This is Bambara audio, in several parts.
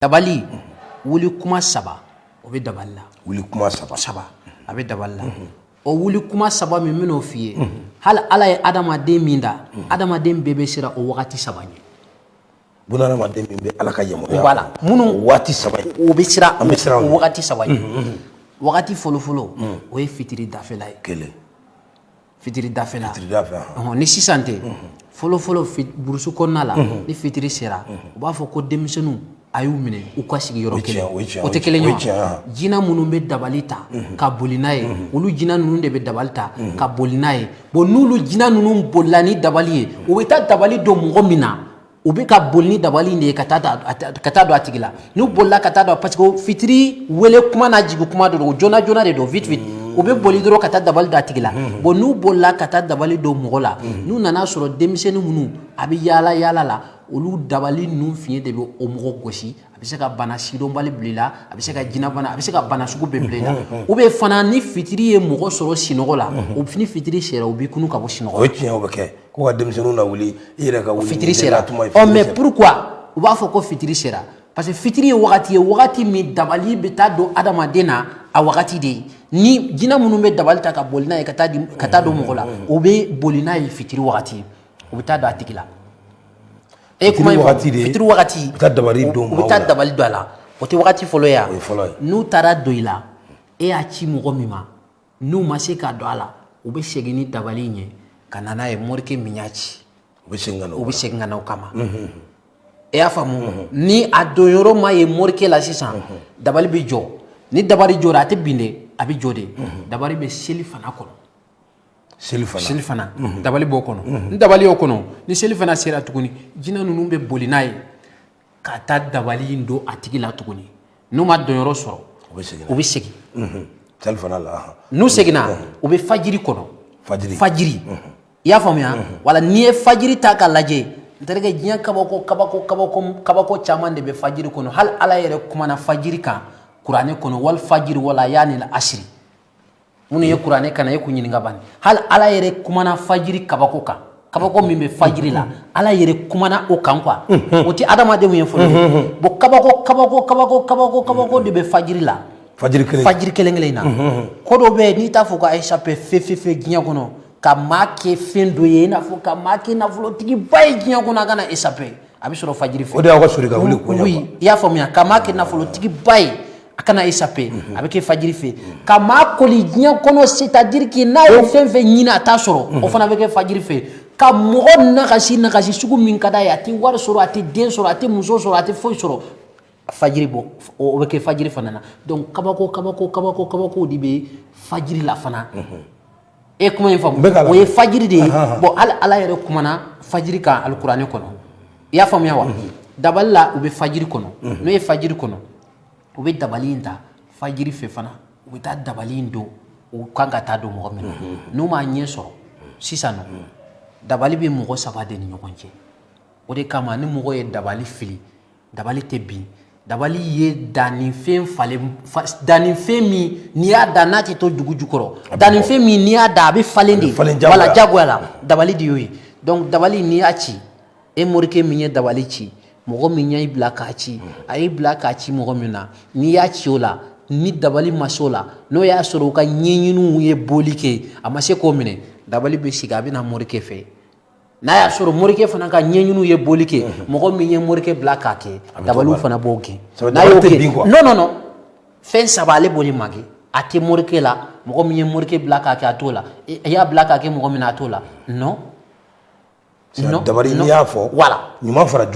dabali wuli kuma saba o be dabali la wuli kuma saba a be dabali la o wuli kuma saba min min'o f'i ye hali ala ye adamaden min da adamaden bɛɛ bɛ siran o wagati saba ɲɛ bunadamaden min bɛ ala ka yamaruya voilà minnu waati saba o bɛ siran o wagati saba ɲɛ wagati fɔlɔ-fɔlɔ o ye fitiri dafɛla ye kelen fitiri dafɛla ni sisan tɛ fɔlɔ-fɔlɔ burusu kɔnɔna la ni fitiri sera u b'a fɔ ko denmisɛnninw a y'u minɛ u ka sigi yɔrɔ kelen o tɛ kelen ye jinɛ minnu bɛ dabali ta ka boli n'a ye olu jinɛ ninnu de bɛ dabali ta ka boli n'a ye bon n'olu jinɛ ninnu bolila ni dabali ye u bɛ taa dabali don mɔgɔ min na u bɛ ka boli ni dabali de ye ka taa don a tigi la n'u bolila ka taa don parce que fitiri wele kuma n'a jigin kuma de don joona joona de don vite vite u bɛ boli dɔrɔn ka taa dabali don a tigi la bon n'u bolila ka taa dabali don mɔgɔ la n'u nana sɔrɔ denmisɛnnin minnu a bɛ yaala yaala la olu dabali ninnu fiɲɛ de bɛ o mɔgɔ gosi a bɛ se ka bana sidɔnbali bila i la a bɛ se ka jinɛ bana a bɛ se ka bana sugu bɛɛ bila i la ou bien fana ni fitiri ye mɔgɔ sɔrɔ sinɔgɔ la o ni fitiri sera u b'i kunu ka bɔ sinɔgɔ la o ye tiɲɛ o bɛ kɛ ko ka denmisɛnninw lawuli i yɛrɛ ka wuli fitiri sera mais pourquoi u b'a fɔ ko fitiri sera parce que fitiri ye wagati min dabali bɛ taa don adamaden na a wagati de ye ni jinɛ minnu bɛ dabali ta ka boli n'a ye ka taa don mɔgɔ la o bɛ boli n'a ye fitiri wagati u bɛ taa don a tigi la fitiri wagati u bɛ taa dabali don a la o tɛ wagati fɔlɔ ye n'u taara don i la e y'a ci mɔgɔ min ma n'u ma se k'a don a la u bɛ segin ni dabali ɲɛ ka na n'a ye morikɛ min y'a ci u bɛ segin ka na o kama e y'a faamu ni a donyɔrɔ ma ye morikɛ la sisan dabali bɛ jɔ ni dabali jɔra a tɛ bin dɛ a bɛ jɔ de dabali bɛ seli fana kɔnɔ seli fana dabali b'o kɔnɔ ni dabali y'o kɔnɔ ni seli fana sera tuguni jinɛ ninnu bɛ boli n'a ye ka taa dabali in don a tigi la tuguni n'u ma donyɔrɔ sɔrɔ u bɛ segin seli fana la n'u seginna u bɛ fajiri kɔnɔ fajiri i y'a faamuya wala n'i ye fajiri ta k'a lajɛ n terikɛ diɲɛ kabako caman de bɛ fajiri kɔnɔ hali ala yɛrɛ kumana fajiri kan kuranɛ kɔnɔ wali fajiri wala yani la asiri minnu ye kuranɛ kana e k'u ɲininka bani hali ala yɛrɛ kumana fajiri kabako kan kabako min bɛ fajiri la ala yɛrɛ kumana o kan quoi o tɛ adamadenw ye fɔlɔ bon kabako de bɛ fajiri la fajiri kelen kelen na ko dɔ bɛ yen n'i t'a fɔ ko échappé fe diɲɛ kɔnɔ ka maa kɛ fɛn dɔ ye i n'a fɔ ka maa kɛ nafolotigiba ye diɲɛ kɔnɔ a kana échappé a bɛ sɔrɔ fajiri fɛ o de y'aw ka sori ka wuli ko ɲɛ i y'a faamuya ka maa kɛ nafolotigiba ye a kana échappé a bɛ kɛ fajiri fɛ ka maa koli diɲɛ kɔnɔ c'est-à-dire que n'a ye fɛn fɛn ɲini a t'a sɔrɔ o fana bɛ kɛ fajiri fɛ ka mɔgɔ nagasi sugu min ka d'a ye a tɛ wari sɔrɔ a tɛ den sɔrɔ a tɛ muso sɔrɔ a tɛ foyi sɔrɔ fajiri bɔ o bɛ kɛ fajiri fana na donc kabako de bɛ fajiri la fana e kuma in faamu o ye fajiri de ye bon hali ala yɛrɛ kumana fajiri kan alikuranɛ kɔnɔ i y'a faamuya wa dabali la u bɛ fajiri kɔnɔ n'o ye fajiri kɔnɔ u bɛ dabali in ta fajiri fɛ fana u bɛ taa dabali in don u kan ka taa don mɔgɔ min na n'u m'a ɲɛ sɔrɔ sisan nɔ dabali bɛ mɔgɔ saba de ni ɲɔgɔn cɛ o de kama ni mɔgɔ ye dabali fili dabali tɛ bin dabali ye dannifɛn min n'i y'a da n'a tɛ to dugu jukɔrɔ dannifɛn min n'i y'a da a bɛ falen de wala jagoya la dabali de y'o ye donc dabali n'i y'a ci e morikɛ min ye dabali ci mɔgɔ min y'i bila k'a ci a y'i bila k'a ci mɔgɔ min na n'i y'a ci o la ni dabali ma se o la n'o y'a sɔrɔ u ka ɲɛɲiniw ye boli kɛ a ma se k'o minɛ dabali bɛ sigi a bɛ na morikɛ fɛ n'a y'a sɔrɔ morikɛ fana ka ɲɛɲiniw ye boli kɛ mɔgɔ min ye morikɛ bila k'a kɛ dabaliw fana b'o gɛn n'a y'o kɛ non fɛn saba ale b'o de mage a tɛ morikɛ la mɔgɔ min ye morikɛ bila k'a kɛ a t'o la i y'a bila k'a kɛ mɔgɔ min na a t'o la non dabari n'i y'a fɔ ɲuman fara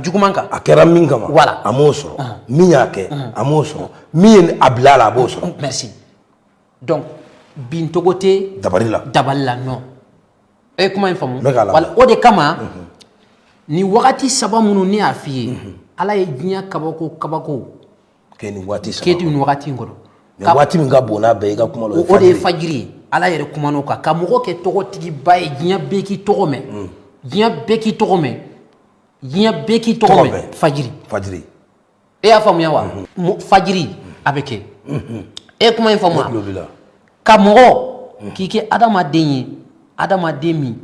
juguman kan a kɛra min kama a m'o sɔrɔ min y'a kɛ a m'o sɔrɔ min ye a bila a la a b'o sɔrɔ merci donc bincogo tɛ dabali la non e kuma in faamu wala o de kama ni wagati saba minnu ne y'a f'i ye ala ye diɲɛ kabako kɛ nin wagati in kɔnɔ waati min ka bon n'a bɛɛ i ka kuma la o de ye fajiri ye ala yɛrɛ kuman'o kan ka mɔgɔ kɛ tɔgɔtigiba ye diɲɛ bɛɛ k'i tɔgɔ mɛn fajiri e y'a faamuya wa fajiri a bɛ kɛ e kuma in faamu ka mɔgɔ k'i kɛ adamaden ye adamaden min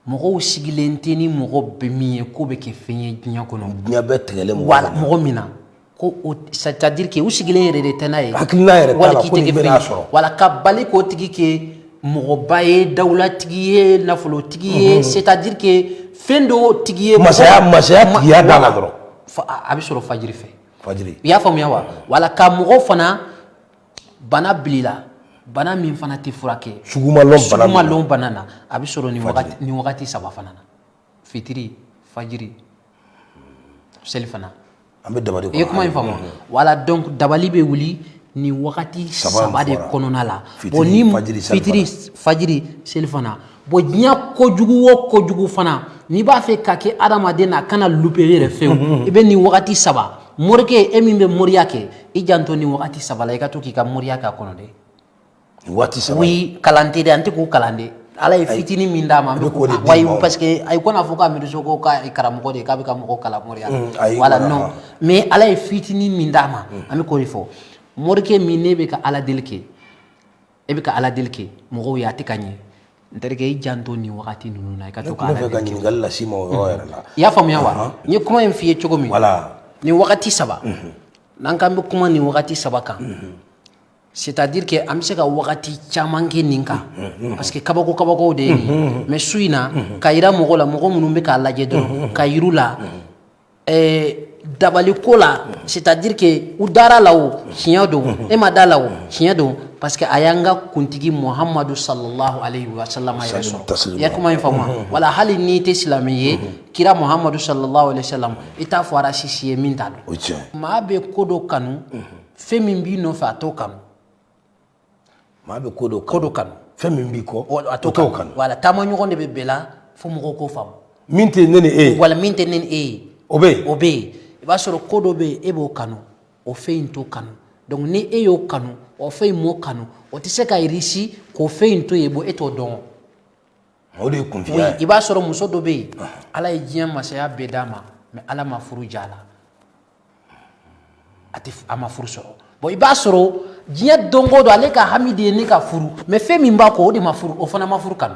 mɔgɔw sigilen tɛ ni mɔgɔ bɛ min ye k'o bɛ kɛ fɛn ye diɲɛ kɔnɔ diɲɛ bɛɛ tigɛlen wala mɔgɔ min na ko c'est-à-dire que u sigilen yɛrɛ de tɛ n'a ye hakilina yɛrɛ t'a la ko nin bɛna sɔrɔ wala ka bali k'o tigi kɛ mɔgɔba ye dawulatigi ye nafolotigi ye c'est-à-dire que fɛn dɔw tigi ye masaya tigiya da la dɔrɔn a bɛ sɔrɔ fajiri fɛ fajiri i y'a faamuya wa wala ka mɔgɔ fana bana bilila bana min fana tɛ furakɛ sugumalɔn bana na a bɛ sɔrɔ nin wagati 3 fana na fitiri fajiri seli fana an bɛ dabali i ye kuma in faamu wala donc dabali bɛ wuli nin wagati 3 de kɔnɔna la bon ni fitiri fajiri seli fana bon diɲɛ kojugu o kojugu fana n'i b'a fɛ ka kɛ adamaden na kana louper yɛrɛ fewu i bɛ nin wagati 3 morikɛ e min bɛ moriya kɛ i janto nin wagati 3 la i ka to k'i ka moriya k'a kɔnɔ dɛ waati 3 oui kalante de an tɛ k'u kalan dɛ ala ye fitini min d'a ma an bɛ k'o wayi parce que ayi ko n'a fɔ k'a miiri ko k'a ye karamɔgɔ de ye k'a bɛ ka mɔgɔw kalan moriya wala non mais ala ye fitini min d'a ma an bɛ k'o de fɔ morikɛ min ne bɛ ka ala deli kɛ e bɛ ka ala deli kɛ mɔgɔw ye a tɛ ka ɲɛ n terikɛ i janto nin wagati ninnu na i ka to ka ala deli kɛ ka ɲininkali las'i ma o yɔrɔ yɛrɛ la i y'a faamuya wa n ye kuma in f'i ye cogo min nin wagati 3 n'an k'an bɛ kuma nin wagati 3 kan c'est-à-dire que an bɛ se ka wagati caman kɛ nin kan parce que kabako de ye nin mais su in na ka yira mɔgɔ la mɔgɔ minnu bɛ k'a lajɛ dɔrɔn ka yiru la dabaliko la c'est-à-dire que u dara la o tiɲɛ don e ma da la o tiɲɛ don parce que a y'an ka kuntigi Muhamadu sallallahu alayhi wa sallam yɛrɛ sɔrɔ i ye kuma in faamu wala hali n'i tɛ silamɛ ye kira Muhamadu sallallahu alayhi wa sallam i t'a fɔ arasisi ye min t'a dɔn maa bɛ ko dɔ kanu fɛn min b'i nɔfɛ a t'o kanu maa bɛ ko dɔ kanu fɛn min b'i kɔ a t'o kanu wala taama ɲɔgɔn de bɛ bɛɛ la fo mɔgɔw k'o faamu min tɛ ne ni e ye wala min tɛ ne ni e ye o bɛ yen i b'a sɔrɔ ko dɔ bɛ yen e b'o kanu o fɛn in t'o kanu donc ni e y'o kanu o fɛn in m'o kanu o tɛ se ka réussir k'o fɛn in to yen bon e t'o dɔn o de ye kunfiya ye i b'a sɔrɔ muso dɔ bɛ yen ala ye diɲɛ masaya bɛɛ d'a ma mais ala ma furu ja a la a ma furu sɔrɔ bon i b'a sɔrɔ diɲɛ don o don ale ka hami de ye ne ka furu mais fɛn min b'a kɔ o de ma furu o fana ma furu kanu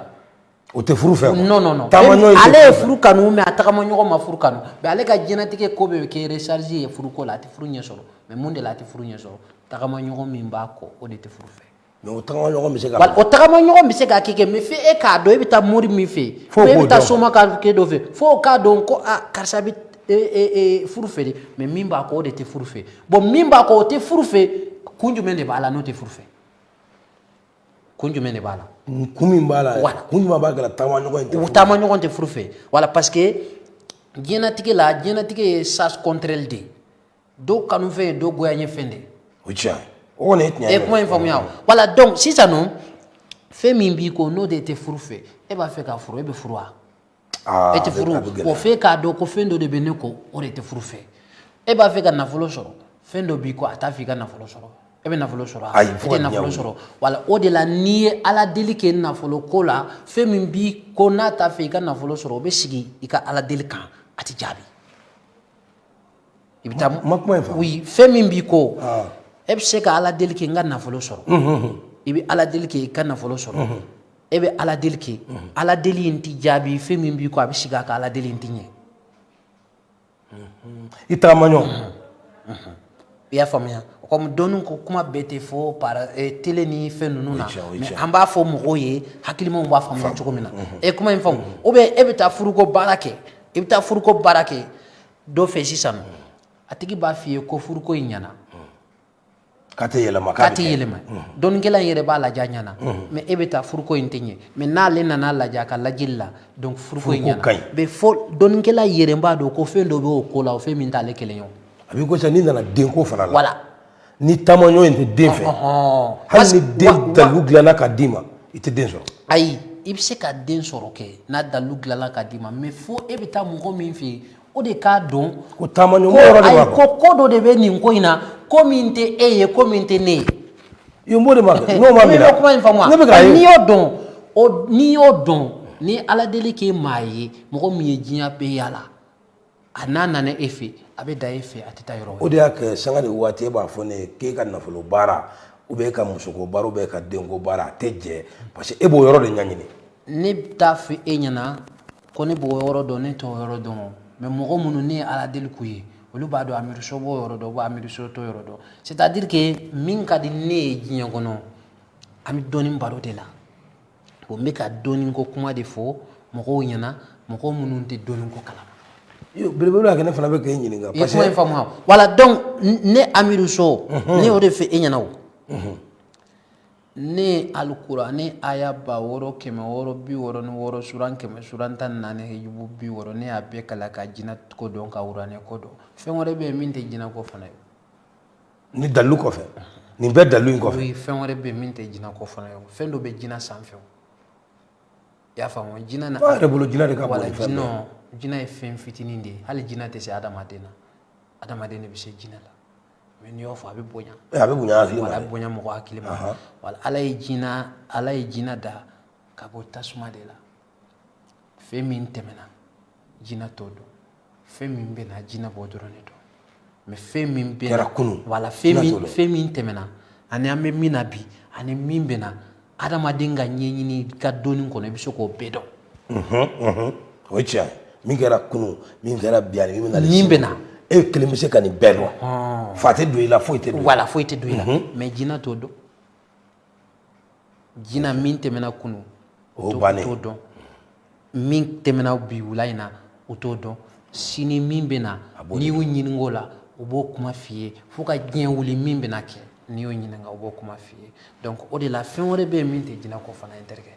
o tɛ furu fɛ non ale ye furu kanu mais a tagama ɲɔgɔn ma furu kanu mais ale ka diɲɛlatigɛ ko bɛɛ bɛ kɛ recharge ye furuko la a tɛ furu ɲɛ sɔrɔ mais mun de la a tɛ furu ɲɛ sɔrɔ tagama ɲɔgɔn min b'a kɔ o de tɛ furu fɛ mais o tagama ɲɔgɔn bɛ se ka o tagama ɲɔgɔn bɛ se ka kɛ mais fo e k'a dɔn e bɛ taa mori min fɛ yen e bɛ taa soma ka kɛ dɔ fɛ fo k'a dɔn ko karisa bɛ furu fɛ de mais min b'a kɔ o de tɛ furu fɛ bon min b'a kɔ o tɛ furu fɛ kun jumɛn de b'a la n'o tɛ furu fɛ kun jumɛn de b'a la kun min b'a la kun jumɛn b'a kɛra taama ɲɔgɔn tɛ furu fɛ wala parce que diɲɛlatigɛ la diɲɛlatigɛ ye sens contraire de ye dɔw kanu fɛn ye dɔw goya ɲɛ fɛn de ye o tiɲɛ o kɔni ye tiɲɛ ye kuma in faamuya wala donc sisan nɔ fɛn min b'i ko n'o de tɛ furu fɛ e b'a fɛ ka furu e bɛ furu wa e tɛ furu o f'e k'a dɔn ko fɛn dɔ de bɛ ne kɔ o de tɛ furu fɛ e b'a fɛ ka nafolo sɔrɔ fɛn dɔ b'i kɔ a t'a fɛ i ka nafolo sɔrɔ e bɛ nafolo sɔrɔ a tɛ nafolo sɔrɔ wala o de la n'i ye ala deli kɛ nafolo ko la fɛn min b'i ko n'a t'a fɛ i ka nafolo sɔrɔ o bɛ sigi i ka ala deli kan a tɛ jaabi i bɛ taa oui fɛn min b'i ko e bɛ se ka ala deli kɛ n ka nafolo sɔrɔ i bɛ ala deli kɛ i ka nafolo sɔrɔ e bɛ ala deli kɛ ala deli in tɛ jaabi fɛn min b'i ko a bɛ sigi a ka ala deli in tɛ ɲɛ i tagama ɲɔgɔn i y'a faamuya comme dɔnni ko kuma bɛɛ tɛ fɔ télé ni fɛn ninnu na mais an b'a fɔ mɔgɔw ye hakilimaw b'a faamuya cogo min na e kuma in faamu ou bien e bɛ taa furuko baara kɛ i bɛ taa furuko baara kɛ dɔ fɛ sisan a tigi b'a f'i ye ko furuko in ɲɛna k'a tɛ yɛlɛma dɔnnikɛla in yɛrɛ b'a lajɛ a ɲɛna mais e bɛ taa furuko in tɛ ɲɛ mais n'ale nana lajɛ a ka lajɛli la donc furuko in ɲɛna mais fo dɔnnikɛla yɛrɛ b'a dɔn ko fɛn dɔ bɛ o ko la o fɛn min t'ale kelen ye a b'i ko sisan n'i nana denko fana la voilà ni taamaɲɔ in tɛ den fɛ hali ni den dalu dilanna ka d'i ma i tɛ den sɔrɔ ayi i bɛ se ka den sɔrɔ kɛ n'a dalu dilanna ka d'i ma mais fo e bɛ taa mɔgɔ min fɛ yen o de k'a dɔn ko taamaɲɔ yɔrɔ de b'a kɔ ko dɔ de bɛ nin ko in na ko min tɛ e ye ko min tɛ ne ye i m'o de ma kɛ n'o ma minɛ kuma in faamu n'i y'o dɔn ni ala deli k'e maa ye mɔgɔ min ye diɲɛ bɛɛ yala a n'a nana e fɛ a bɛ da e fɛ a tɛ taa yɔrɔ wɛrɛ o de y'a kɛ sanga ni waati e b'a fɔ ne ye k'e ka nafolo baara ou bien e ka musoko baara ou bien e ka denko baara a tɛ jɛ parce que e b'o yɔrɔ de ɲɛɲini ne t'a fɔ e ɲɛna ko ne b'o yɔrɔ dɔn ne t'o yɔrɔ dɔn mais mɔgɔ minnu ne ye ala deli k'u ye olu b'a dɔn amiruso b'o yɔrɔ dɔn ou amiruso t'o yɔrɔ dɔn c'est à dire que min ka di ne ye diɲɛ kɔnɔ an bɛ dɔɔni baro de la bon n bɛ ka dɔɔni ko kuma de fɔ mɔgɔw ɲɛna mɔgɔ minnu tɛ dɔɔni ko kalama. belebele a kɛ ne fana bɛ k'e ɲininka parce que kuma in faamuya voilà donc ne amiruso ne y'o de fɔ e ɲɛna o ne alukura ne aya 666 suran 614 hijibu 60 ne y'a bɛɛ kala ka jinɛ ko dɔn ka wuranɛ ko dɔn fɛn wɛrɛ bɛ yen min tɛ jinɛ ko fana ye ni dalilu kɔfɛ nin bɛɛ dalilu in kɔfɛ oui fɛn wɛrɛ bɛ yen min tɛ jinɛ ko fana ye fɛn dɔ bɛ jinɛ sanfɛ i y'a faamu jinɛ na a yɛrɛ bolo jinɛ de ka bon voilà ni fɛn bɛɛ jinɛ ye fɛn fitinin de ye hali jinɛ tɛ se adamaden na adamaden de bɛ se jinɛ la mais n'i y'o fɔ a bɛ bonya a bɛ bonya hakili ma voilà a bɛ bonya mɔgɔ hakili ma voilà ala ye jinɛ da ka bɔ tasuma de la fɛn min tɛmɛna jinɛ t'o dɔn fɛn min bɛ na jinɛ b'o dɔrɔn de dɔn mais fɛn min bɛ na voilà fɛn min tɛmɛna ani an bɛ min na bi ani min bɛ na adamaden ka ɲɛɲini ka dɔɔni kɔnɔ i bɛ se k'o bɛɛ dɔn o ye tiɲɛ ye min kɛra kunun min kɛra bi ani min bɛ na e kelen bɛ se ka nin bɛɛ dɔn fa tɛ don i la foyi tɛ don voilà foyi tɛ don i la mais jinɛ t'o dɔn jinɛ min tɛmɛna kunun o t'o dɔn min tɛmɛna bi wula in na o t'o dɔn sini min bɛ na n'i y'u ɲininka o la u b'o kuma f'i ye fo ka diɲɛ wuli min bɛ na kɛ n'i y'o ɲininka u b'o kuma f'i ye donc o de la fɛn wɛrɛ bɛ yen min tɛ jinɛ ko fana ye n terikɛ